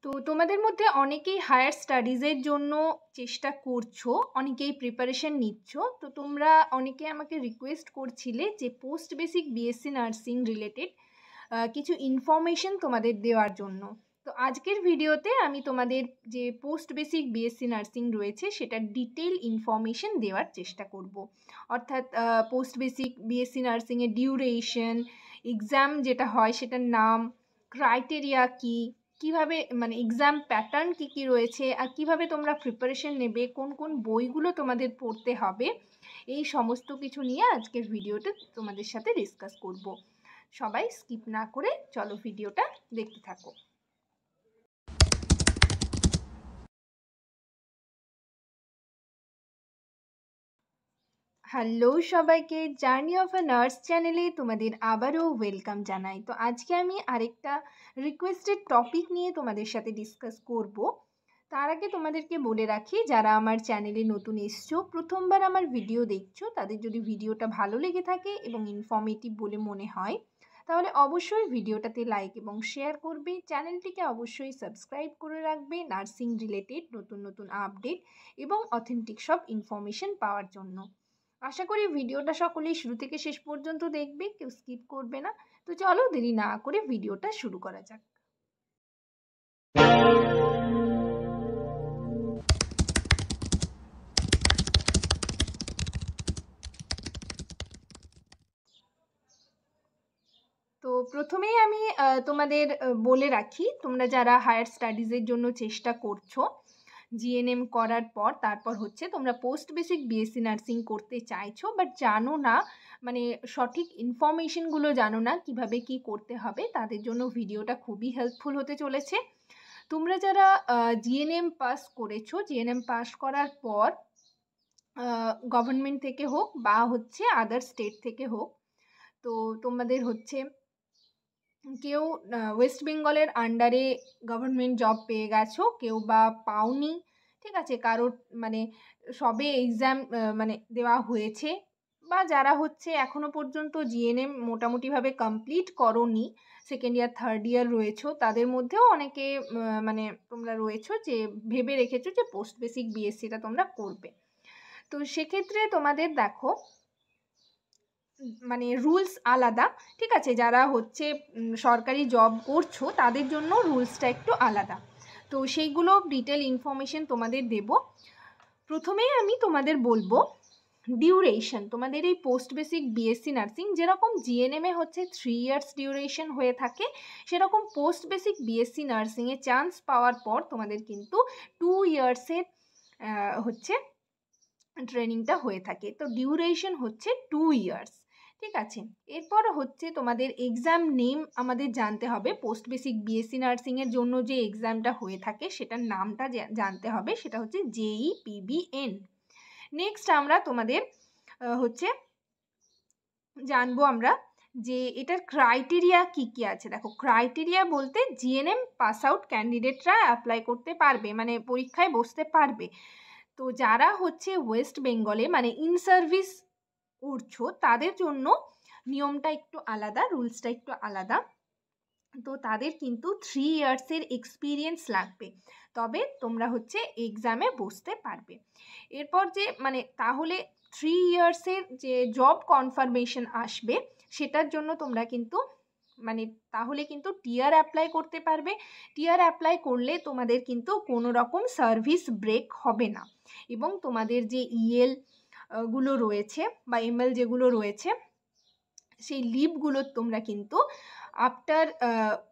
তো তোমাদের মধ্যে অনেকেই হায়ার স্টাডিজের জন্য চেষ্টা করছো, অনেকেই প্রিপারেশন নিচ্ছ। তো তোমরা অনেকে আমাকে রিকোয়েস্ট করছিলে যে post basic BSc nursing related কিছু ইনফরমেশন তোমাদের দেওয়ার জন্য। তো আজকের ভিডিওতে আমি তোমাদের যে পোস্ট বেসিক বিএসসি নার্সিং রয়েছে সেটার ডিটেল ইনফরমেশন দেওয়ার চেষ্টা করব। অর্থাৎ পোস্ট বেসিক বিএসসি নার্সিংয়ের ডিউরেশন, এক্সাম যেটা হয় সেটার নাম, ক্রাইটেরিয়া কী, কিভাবে মানে এক্সাম প্যাটার্ন কী কী রয়েছে, আর কিভাবে তোমরা প্রিপারেশন নেবে, কোন কোন বইগুলো তোমাদের পড়তে হবে, এই সমস্ত কিছু নিয়ে আজকের ভিডিওটা তোমাদের সাথে ডিসকাস করব। সবাই স্কিপ না করে চলো ভিডিওটা দেখতে থাকো। হ্যালো সবাইকে, জার্নি অফ আ নার্স চ্যানেলে তোমাদের আবারও ওয়েলকাম জানাই। তো আজকে আমি আরেকটা রিকোয়েস্টেড টপিক নিয়ে তোমাদের সাথে ডিসকাস করব। তার আগে তোমাদেরকে বলে রাখি, যারা আমার চ্যানেলে নতুন এসছো, প্রথমবার আমার ভিডিও দেখছো, তাদের যদি ভিডিওটা ভালো লেগে থাকে এবং ইনফর্মেটিভ বলে মনে হয় তাহলে অবশ্যই ভিডিওটাতে লাইক এবং শেয়ার করবে। চ্যানেলটিকে অবশ্যই সাবস্ক্রাইব করে রাখবে নার্সিং রিলেটেড নতুন নতুন আপডেট এবং অথেন্টিক সব ইনফরমেশন পাওয়ার জন্য। আশা করি ভিডিওটা সকলেই শুরু থেকে শেষ পর্যন্ত দেখবে, কেউ স্কিপ করবে না। তো চলো দেরি না করে ভিডিওটা শুরু করা যাক। তো প্রথমেই আমি তোমাদের বলে রাখি, তোমরা যারা হায়ার স্টাডিজের জন্য চেষ্টা করছো, জিএনএম করার পর তারপর হচ্ছে তোমরা পোস্ট বেসিক বিএসসি নার্সিং করতে চাইছো, বাট জানো না, মানে সঠিক ইনফরমেশনগুলো জানো না কিভাবে কি করতে হবে, তাদের জন্য ভিডিওটা খুবই হেল্পফুল হতে চলেছে। তোমরা যারা জিএনএম পাস করেছো, জিএনএম পাস করার পর গভর্নমেন্ট থেকে হোক বা হচ্ছে আদার স্টেট থেকে হোক, তো তোমাদের হচ্ছে কেউ ওয়েস্ট বেঙ্গলের আন্ডারে গভর্নমেন্ট জব পেয়ে গেছো, কেউ বা পাওনি, ঠিক আছে, কারোর মানে সবে এক্সাম মানে দেওয়া হয়েছে, বা যারা হচ্ছে এখনো পর্যন্ত জিএনএম মোটামুটিভাবে কমপ্লিট করোনি, সেকেন্ড ইয়ার থার্ড ইয়ার রয়েছো, তাদের মধ্যেও অনেকে মানে তোমরা রয়েছো যে ভেবে রেখেছো যে পোস্ট বেসিক বিএসসিটা তোমরা করবে। তো সেক্ষেত্রে তোমাদের দেখো মানে রুলস আলাদা, ঠিক আছে, যারা হচ্ছে সরকারি জব করছো তাদের জন্য রুলসটা একটু আলাদা। তো সেইগুলো ডিটেল ইনফরমেশন তোমাদের দেব। প্রথমেই আমি তোমাদের বলবো ডিউরেশন। তোমাদের এই পোস্ট বেসিক বিএসসি নার্সিং যেরকম জিএনএমে হচ্ছে 3 ইয়ার্স ডিউরেশন হয়ে থাকে, সেরকম পোস্ট বেসিক বিএসসি নার্সিংয়ে চান্স পাওয়ার পর তোমাদের কিন্তু 2 ইয়ার্সের হচ্ছে ট্রেনিংটা হয়ে থাকে। তো ডিউরেশন হচ্ছে 2 ইয়ার্স, ঠিক আছে। এরপর হচ্ছে তোমাদের এক্সাম নেম আমাদের জানতে হবে। পোস্ট বেসিক বিএসসি নার্সিংয়ের জন্য যে এক্সামটা হয়ে থাকে সেটার নামটা জানতে হবে, সেটা হচ্ছে JEE-PBN। নেক্সট আমরা তোমাদের হচ্ছে জানবো আমরা যে এটার ক্রাইটেরিয়া কি কি আছে। দেখো, ক্রাইটেরিয়া বলতে জিএনএম পাস আউট ক্যান্ডিডেটরা অ্যাপ্লাই করতে পারবে, মানে পরীক্ষায় বসতে পারবে। তো যারা হচ্ছে ওয়েস্ট বেঙ্গলে মানে ইন সার্ভিস করছো তাদের জন্য নিয়মটা একটু আলাদা, রুলসটা একটু আলাদা। তো তাদের কিন্তু 3 ইয়ার্সের এক্সপিরিয়েন্স লাগবে, তবে তোমরা হচ্ছে এক্সামে বসতে পারবে। এরপর যে মানে তাহলে 3 ইয়ার্সের যে জব কনফার্মেশন আসবে সেটার জন্য তোমরা কিন্তু মানে তাহলে কিন্তু টিআর অ্যাপ্লাই করতে পারবে। টিআর অ্যাপ্লাই করলে তোমাদের কিন্তু কোনো রকম সার্ভিস ব্রেক হবে না, এবং তোমাদের যে ইএল গুলো রয়েছে বা এমএল যেগুলো রয়েছে সেই লিভগুলো তোমরা কিন্তু আফটার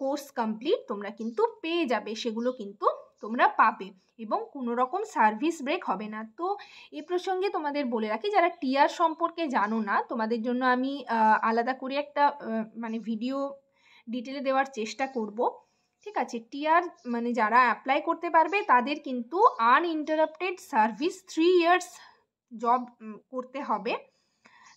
কোর্স কমপ্লিট তোমরা কিন্তু পেয়ে যাবে, সেগুলো কিন্তু তোমরা পাবে এবং কোনো রকম সার্ভিস ব্রেক হবে না। তো এই প্রসঙ্গে তোমাদের বলে রাখি, যারা টিআর সম্পর্কে জানো না তোমাদের জন্য আমি আলাদা করে একটা মানে ভিডিও ডিটেলে দেওয়ার চেষ্টা করব, ঠিক আছে। টিআর মানে যারা অ্যাপ্লাই করতে পারবে তাদের কিন্তু আনইন্টারাপ্টেড সার্ভিস 3 ইয়ার্স জব করতে হবে,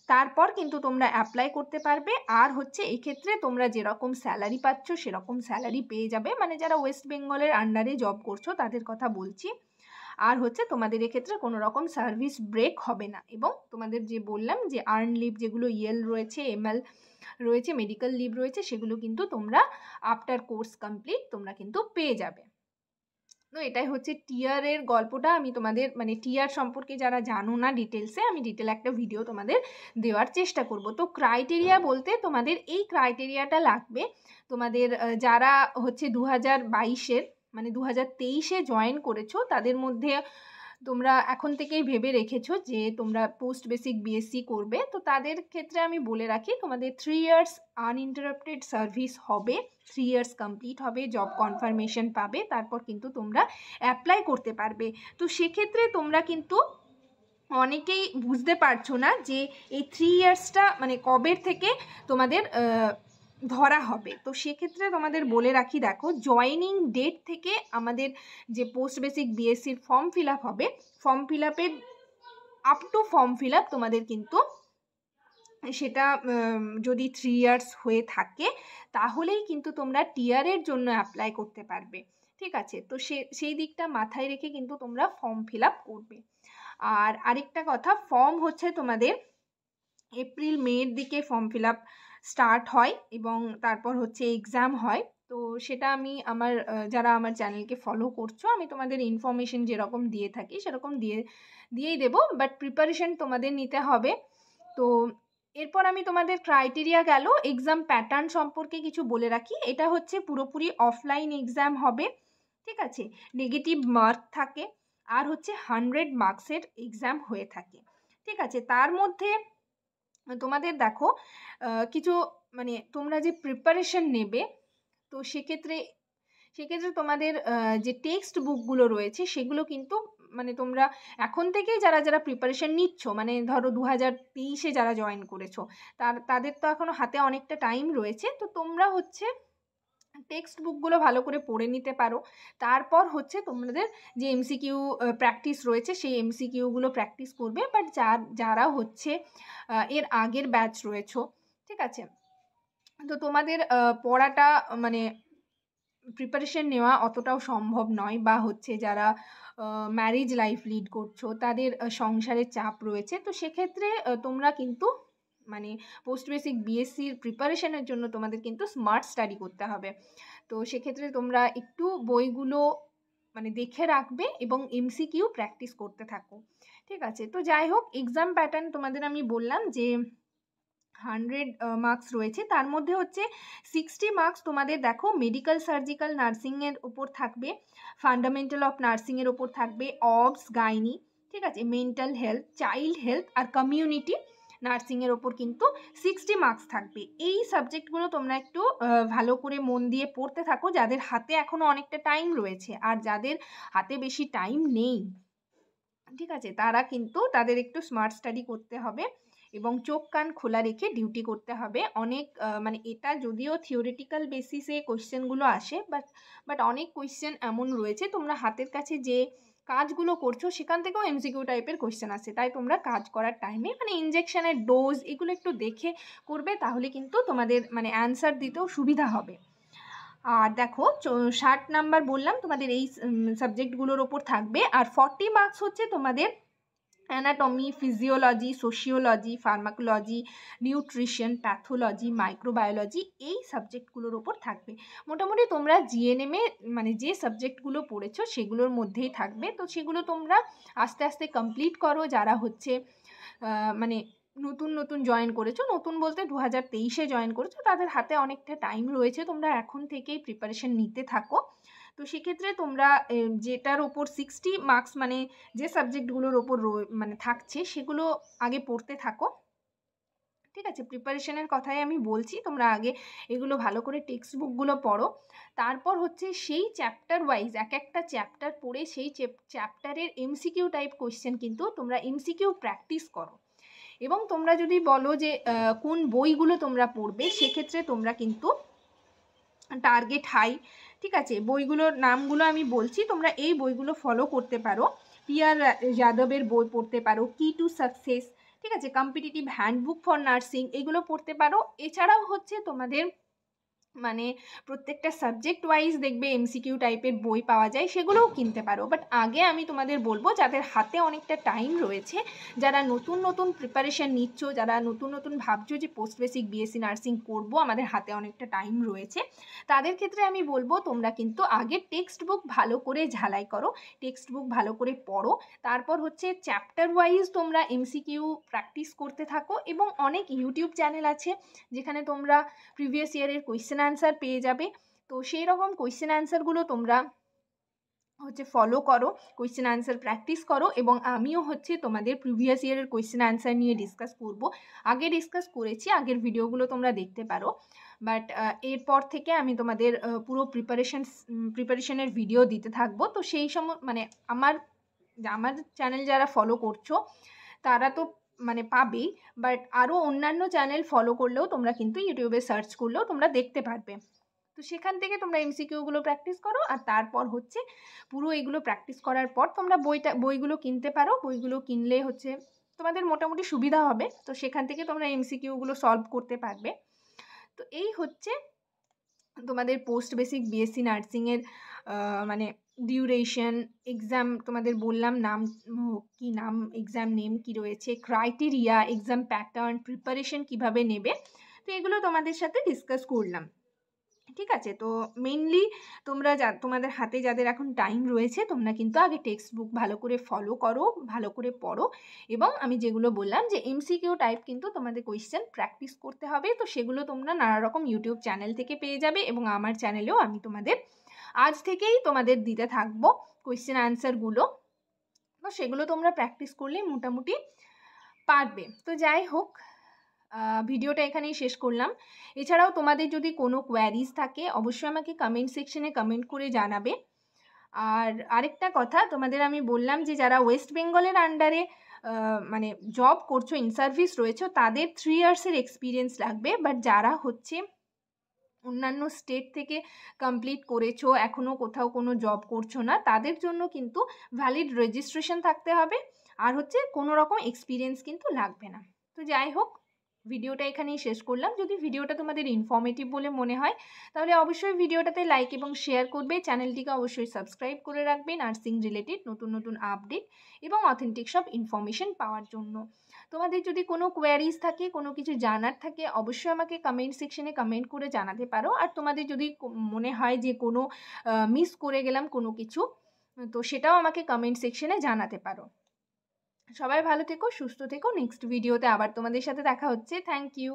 তারপর কিন্তু তোমরা অ্যাপ্লাই করতে পারবে। আর হচ্ছে এই ক্ষেত্রে তোমরা যেরকম স্যালারি পাচ্ছ সেরকম স্যালারি পেয়ে যাবে, মানে যারা ওয়েস্ট বেঙ্গলের আন্ডারে জব করছো তাদের কথা বলছি। আর হচ্ছে তোমাদের এক্ষেত্রে কোনো রকম সার্ভিস ব্রেক হবে না, এবং তোমাদের যে বললাম যে আর্ন লিভ যেগুলো ইএল রয়েছে, এমএল রয়েছে, মেডিকেল লিভ রয়েছে, সেগুলো কিন্তু তোমরা আফটার কোর্স কমপ্লিট তোমরা কিন্তু পেয়ে যাবে। তো এটাই হচ্ছে টিয়ারের গল্পটা। আমি তোমাদের মানে টিয়ার সম্পর্কে যারা জানো না ডিটেলসে, আমি ডিটেল একটা ভিডিও তোমাদের দেওয়ার চেষ্টা করব। তো ক্রাইটেরিয়া বলতে তোমাদের এই ক্রাইটেরিয়াটা লাগবে তোমাদের যারা হচ্ছে 2022-এর মানে 2023-এ জয়েন করেছো তাদের মধ্যে তোমরা এখন থেকেই ভেবে রেখেছো যে তোমরা পোস্ট বেসিক বিএসসি করবে, তো তাদের ক্ষেত্রে আমি বলে রাখি তোমাদের 3 ইয়ার্স আনইন্টারাপ্টেড সার্ভিস হবে, 3 ইয়ার্স কমপ্লিট হবে, জব কনফার্মেশন পাবে, তারপর কিন্তু তোমরা অ্যাপ্লাই করতে পারবে। তো সেক্ষেত্রে তোমরা কিন্তু অনেকেই বুঝতে পারছো না যে এই 3 ইয়ার্সটা মানে কবের থেকে তোমাদের ধরা হবে। তো সেক্ষেত্রে তোমাদের বলে রাখি, দেখো জয়েনিং ডেট থেকে আমাদের যে পোস্ট বেসিক বিএসসির ফর্ম ফিল আপ হবে, ফর্ম ফিল আপের up to form fill up তোমাদের কিন্তু সেটা যদি 3 ইয়ার্স হয়ে থাকে তাহলেই কিন্তু তোমরা টিয়ারের জন্য অ্যাপ্লাই করতে পারবে। ঠিক আছে, তো সেই দিকটা মাথায় রেখে কিন্তু তোমরা ফর্ম ফিল আপ করবে। আর আরেকটা কথা, ফর্ম হচ্ছে তোমাদের এপ্রিল মের দিকে ফর্ম ফিল আপ স্টার্ট হয় এবং তারপর হচ্ছে এক্সাম হয়। তো সেটা আমি আমার যারা আমার চ্যানেলকে ফলো করছো আমি তোমাদের ইনফরমেশন যেরকম দিয়ে থাকি সেরকম দিয়েই দেবো, বাট প্রিপারেশন তোমাদের নিতে হবে। তো এরপর আমি তোমাদের ক্রাইটেরিয়া গেল, এক্সাম প্যাটার্ন সম্পর্কে কিছু বলে রাখি। এটা হচ্ছে পুরোপুরি অফলাইন এক্সাম হবে, ঠিক আছে, নেগেটিভ মার্ক থাকে, আর হচ্ছে 100 মার্কসের এক্সাম হয়ে থাকে। ঠিক আছে, তার মধ্যে তোমাদের দেখো কিছু মানে তোমরা যে প্রিপারেশন নেবে, তো সেক্ষেত্রে তোমাদের যে টেক্সট বুকগুলো রয়েছে সেগুলো কিন্তু মানে তোমরা এখন থেকেই যারা প্রিপারেশন নিচ্ছ, মানে ধরো 2023-এ যারা জয়েন করেছো তাদের তো এখনো হাতে অনেকটা টাইম রয়েছে, তো তোমরা হচ্ছে টেক্সট বুকগুলো ভালো করে পড়ে নিতে পারো। তারপর হচ্ছে তোমাদের যে এমসিকিউ প্র্যাকটিস রয়েছে সেই এমসিকিউগুলো প্র্যাকটিস করবে, বাট যারা হচ্ছে এর আগের ব্যাচ রয়েছো, ঠিক আছে, তো তোমাদের পড়াটা মানে প্রিপারেশন নেওয়া অতটাও সম্ভব নয়, বা হচ্ছে যারা ম্যারেজ লাইফ লিড করছো তাদের সংসারের চাপ রয়েছে, তো সেক্ষেত্রে তোমরা কিন্তু মানে পোস্ট বেসিক বিএসসির প্রিপারেশনের জন্য তোমাদের কিন্তু স্মার্ট স্টাডি করতে হবে। তো সেক্ষেত্রে তোমরা একটু বইগুলো মানে দেখে রাখবে এবং এমসিকিউ প্র্যাকটিস করতে থাকো। ঠিক আছে, তো যাই হোক, এক্সাম প্যাটার্ন তোমাদের আমি বললাম যে 100 মার্কস রয়েছে, তার মধ্যে হচ্ছে 60 মার্কস তোমাদের দেখো মেডিকেল সার্জিক্যাল নার্সিংয়ের ওপর থাকবে, ফান্ডামেন্টাল অফ নার্সিংয়ের ওপর থাকবে, অবস গাইনি, ঠিক আছে, মেন্টাল হেলথ, চাইল্ড হেলথ আর কমিউনিটি নার্সিংয়ের ওপর কিন্তু 60 মার্কস থাকবে। এই সাবজেক্টগুলো তোমরা একটু ভালো করে মন দিয়ে পড়তে থাকো, যাদের হাতে এখনও অনেকটা টাইম রয়েছে, আর যাদের হাতে বেশি টাইম নেই, ঠিক আছে, তারা কিন্তু তাদের একটু স্মার্ট স্টাডি করতে হবে এবং চোখ কান খোলা রেখে ডিউটি করতে হবে। অনেক মানে এটা যদিও থিওরিটিক্যাল বেসিসে কোয়েশ্চেনগুলো আসে, বাট অনেক কোয়েশ্চেন এমন রয়েছে তোমরা হাতের কাছে যে কাজগুলো করছো সেখান থেকেও এমসিকিউ টাইপের কোয়েশ্চেন আসে, তাই তোমরা কাজ করার টাইমে মানে ইনজেকশনের ডোজ এগুলো একটু দেখে করবে, তাহলে কিন্তু তোমাদের মানে অ্যান্সার দিতেও সুবিধা হবে। আর দেখো 60 নাম্বার বললাম তোমাদের এই সাবজেক্টগুলোর ওপর থাকবে, আর 40 মার্কস হচ্ছে তোমাদের anatomy, physiology, sociology, pharmacology, nutrition, pathology, microbiology এই সাবজেক্টগুলোর ওপর থাকবে। মোটামুটি তোমরা জিএনএমে মানে যে সাবজেক্টগুলো পড়েছো সেগুলোর মধ্যেই থাকবে, তো সেগুলো তোমরা আস্তে আস্তে কমপ্লিট করো। যারা হচ্ছে মানে নতুন জয়েন করেছো, নতুন বলতে 2023-এ জয়েন করেছো, তাদের হাতে অনেকটা টাইম রয়েছে, তোমরা এখন থেকেই প্রিপারেশন নিতে থাকো। তো সেক্ষেত্রে তোমরা যেটার ওপর 60 মার্কস মানে যে সাবজেক্টগুলোর ওপর মানে থাকছে সেগুলো আগে পড়তে থাকো। ঠিক আছে, প্রিপারেশনের কথাই আমি বলছি, তোমরা আগে এগুলো ভালো করে টেক্সট বুকগুলো পড়ো, তারপর হচ্ছে সেই চ্যাপ্টার ওয়াইজ এক একটা চ্যাপ্টার পড়ে সেই চ্যাপ্টারের এমসিকিউ টাইপ কোয়েশ্চেন কিন্তু তোমরা এমসিকিউ প্র্যাকটিস করো। এবং তোমরা যদি বলো যে কোন বইগুলো তোমরা পড়বে, সেক্ষেত্রে তোমরা কিন্তু টার্গেট হাই, ঠিক আছে, বইগুলোর নামগুলো আমি বলছি, তোমরা এই বইগুলো ফলো করতে পারো। পিয়ার যাদবের বই পড়তে পারো, কি টু সাকসেস, ঠিক আছে, কম্পিটিটিভ হ্যান্ডবুক ফর নার্সিং, এগুলো পড়তে পারো। এছাড়াও হচ্ছে তোমাদের মানে প্রত্যেকটা সাবজেক্ট ওয়াইজ দেখবে এমসিকিউ টাইপের বই পাওয়া যায়, সেগুলোও কিনতে পারো। বাট আগে আমি তোমাদের বলবো, যাদের হাতে অনেকটা টাইম রয়েছে, যারা নতুন নতুন প্রিপারেশান নিচ্ছ, যারা নতুন নতুন ভাবছো যে পোস্ট বেসিক বিএসসি নার্সিং করবো, আমাদের হাতে অনেকটা টাইম রয়েছে, তাদের ক্ষেত্রে আমি বলবো তোমরা কিন্তু আগে টেক্সট বুক ভালো করে ঝালাই করো, টেক্সট বুক ভালো করে পড়ো। তারপর হচ্ছে চ্যাপ্টার ওয়াইজ তোমরা এমসিকিউ প্র্যাকটিস করতে থাকো, এবং অনেক ইউটিউব চ্যানেল আছে যেখানে তোমরা প্রিভিয়াস ইয়ারের কোয়েশ্চেন অ্যান্সার পেয়ে যাবে। তো সেই রকম কোয়েশ্চেন অ্যান্সারগুলো তোমরা হচ্ছে ফলো করো, কোয়েশ্চেন অ্যান্সার প্র্যাকটিস করো, এবং আমিও হচ্ছে তোমাদের প্রিভিয়াস ইয়ারের কোয়েশ্চেন অ্যান্সার নিয়ে ডিসকাস করব। আগে ডিসকাস করেছি, আগের ভিডিওগুলো তোমরা দেখতে পারো। বাট এরপর থেকে আমি তোমাদের পুরো প্রিপারেশনের ভিডিও দিতে থাকবো। তো সেই সময় মানে আমার চ্যানেল যারা ফলো করছো তারা তো মানে পাবেই, বাট আরও অন্যান্য চ্যানেল ফলো করলেও তোমরা কিন্তু ইউটিউবে সার্চ করলেও তোমরা দেখতে পারবে। তো সেখান থেকে তোমরা এমসিকিউগুলো প্র্যাকটিস করো, আর তারপর হচ্ছে পুরো এগুলো প্র্যাকটিস করার পর তোমরা বইগুলো কিনতে পারো। বইগুলো কিনলে হচ্ছে তোমাদের মোটামুটি সুবিধা হবে, তো সেখান থেকে তোমরা এমসিকিউগুলো সলভ করতে পারবে। তো এই হচ্ছে তোমাদের পোস্ট বেসিক বিএসসি নার্সিংয়ের মানে ডিউরেশন, এক্সাম তোমাদের বললাম নাম কি, নাম এক্সাম নেম কি রয়েছে, ক্রাইটেরিয়া, এক্সাম প্যাটার্ন, প্রিপারেশন কিভাবে নেবে, তো এগুলো তোমাদের সাথে ডিসকাস করলাম। ঠিক আছে, তো মেইনলি তোমরা তোমাদের হাতে যাদের এখন টাইম রয়েছে, তোমরা কিন্তু আগে টেক্সট বুক ভালো করে ফলো করো, ভালো করে পড়ো, এবং আমি যেগুলো বললাম যে এমসিকিউ টাইপ কিন্তু তোমাদের কোয়েশ্চেন প্র্যাকটিস করতে হবে, তো সেগুলো তোমরা নানা রকম ইউটিউব চ্যানেল থেকে পেয়ে যাবে, এবং আমার চ্যানেলেও আমি তোমাদের আজ থেকেই তোমাদের দিতে থাকবো কোয়েশ্চেন অ্যান্সারগুলো। তো সেগুলো তোমরা প্র্যাকটিস করলেই মোটামুটি পারবে। তো যাই হোক, ভিডিওটা এখানেই শেষ করলাম। এছাড়াও তোমাদের যদি কোনো কোয়ারিজ থাকে অবশ্যই আমাকে কমেন্ট সেকশনে কমেন্ট করে জানাবে। আর আরেকটা কথা তোমাদের আমি বললাম যে যারা ওয়েস্ট বেঙ্গলের আন্ডারে মানে জব করছো, ইন সার্ভিস রয়েছে, তাদের 3 ইয়ার্সের এক্সপিরিয়েন্স লাগবে। বাট যারা হচ্ছে অন্যান্য স্টেট থেকে কমপ্লিট করেছো, এখনও কোথাও কোনো জব করছো না, তাদের জন্য কিন্তু ভ্যালিড রেজিস্ট্রেশন থাকতে হবে, আর হচ্ছে কোনো রকম এক্সপিরিয়েন্স কিন্তু লাগবে না। তো যাই হোক, ভিডিওটা এখানেই শেষ করলাম। যদি ভিডিওটা তোমাদের ইনফর্মেটিভ বলে মনে হয় তাহলে অবশ্যই ভিডিওটাতে লাইক এবং শেয়ার করবে, চ্যানেলটিকে অবশ্যই সাবস্ক্রাইব করে রাখবে নার্সিং রিলেটেড নতুন নতুন আপডেট এবং অথেন্টিক সব ইনফরমেশন পাওয়ার জন্য। তোমাদের যদি কোনো কোয়ারিজ থাকে, কোনো কিছু জানার থাকে, অবশ্যই আমাকে কমেন্ট সেকশনে কমেন্ট করে জানাতে পারো। আর তোমাদের যদি মনে হয় যে কোনো মিস করে গেলাম কোনো কিছু, তো সেটাও আমাকে কমেন্ট সেকশনে জানাতে পারো। সবাই ভালো থেকো, সুস্থ থেকো। নেক্সট ভিডিওতে আবার তোমাদের সাথে দেখা হচ্ছে। Thank you.